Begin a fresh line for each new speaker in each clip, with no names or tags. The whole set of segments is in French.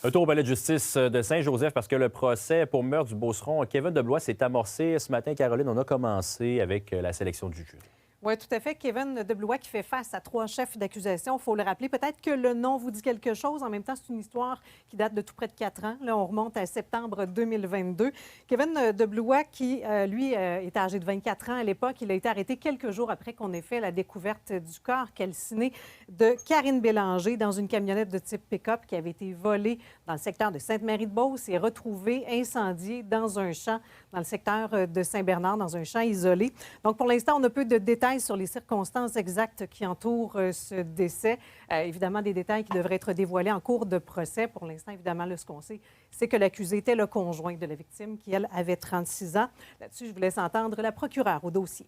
Un tour au palais de justice de Saint-Joseph parce que le procès pour meurtre du Beauceron, Kevin Deblois, s'est amorcé ce matin. Caroline, on a commencé avec la sélection du jury.
Oui, tout à fait. Kevin Deblois qui fait face à 3 chefs d'accusation. Il faut le rappeler. Peut-être que le nom vous dit quelque chose. En même temps, c'est une histoire qui date de tout près de 4 ans. Là, on remonte à septembre 2022. Kevin Deblois, qui, lui, était âgé de 24 ans à l'époque, il a été arrêté quelques jours après qu'on ait fait la découverte du corps calciné de Karine Bélanger dans une camionnette de type pick-up qui avait été volée dans le secteur de Sainte-Marie-de-Beauce et retrouvée incendiée dans un champ dans le secteur de Saint-Bernard, dans un champ isolé. Donc, pour l'instant, on a peu de détails sur les circonstances exactes qui entourent ce décès. Évidemment, des détails qui devraient être dévoilés en cours de procès. Pour l'instant, évidemment, là, ce qu'on sait, c'est que l'accusé était le conjoint de la victime, qui, elle, avait 36 ans. Là-dessus, je vous laisse entendre la procureure au dossier.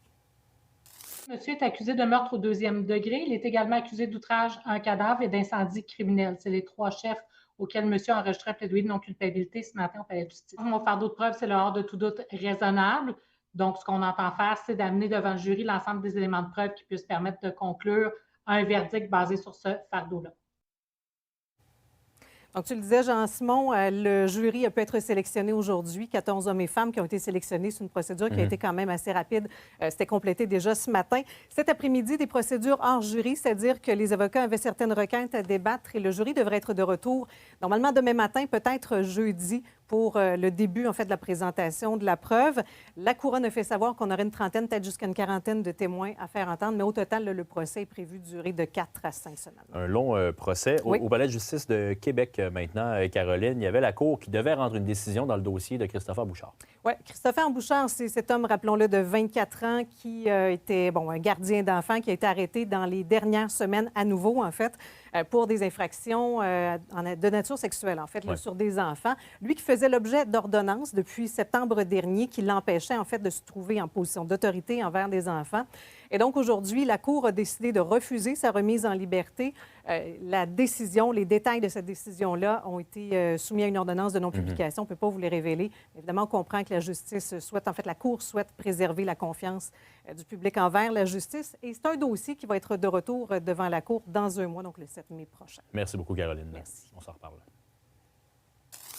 Monsieur est accusé de meurtre au 2e degré. Il est également accusé d'outrage à un cadavre et d'incendie criminel. C'est les 3 chefs auxquels monsieur a enregistré un plaidoyer de non-culpabilité ce matin au palais de justice. Mon fardeau de preuve, c'est le hors de tout doute raisonnable. Donc, ce qu'on entend faire, c'est d'amener devant le jury l'ensemble des éléments de preuve qui puissent permettre de conclure un verdict basé sur ce fardeau-là.
Donc, tu le disais, Jean-Simon, le jury a pu être sélectionné aujourd'hui. 14 hommes et femmes qui ont été sélectionnés. C'est une procédure qui a été quand même assez rapide. C'était complété déjà ce matin. Cet après-midi, des procédures hors jury, c'est-à-dire que les avocats avaient certaines requêtes à débattre et le jury devrait être de retour normalement demain matin, peut-être jeudi, pour le début, en fait, de la présentation de la preuve. La couronne a fait savoir qu'on aurait une trentaine, peut-être jusqu'à une quarantaine de témoins à faire entendre, mais au total, le procès est prévu de durer de 4 à 5 semaines.
Un long procès.
Oui.
Au palais de justice de Québec maintenant, Caroline, il y avait la Cour qui devait rendre une décision dans le dossier de Christopher Bouchard.
Oui, Christopher Bouchard, c'est cet homme, rappelons-le, de 24 ans qui était un gardien d'enfants qui a été arrêté dans les dernières semaines à nouveau, en fait, pour des infractions de nature sexuelle, en fait, là, sur des enfants. Lui qui faisait l'objet d'ordonnances depuis septembre dernier qui l'empêchait, en fait, de se trouver en position d'autorité envers des enfants. Et donc, aujourd'hui, la Cour a décidé de refuser sa remise en liberté. La décision, les détails de cette décision-là ont été soumis à une ordonnance de non-publication. On ne peut pas vous les révéler. Évidemment, on comprend que la justice souhaite, en fait, la Cour souhaite préserver la confiance du public envers la justice. Et c'est un dossier qui va être de retour devant la Cour dans un mois, donc le 7 mai prochain.
Merci beaucoup, Caroline.
Merci.
On s'en reparle.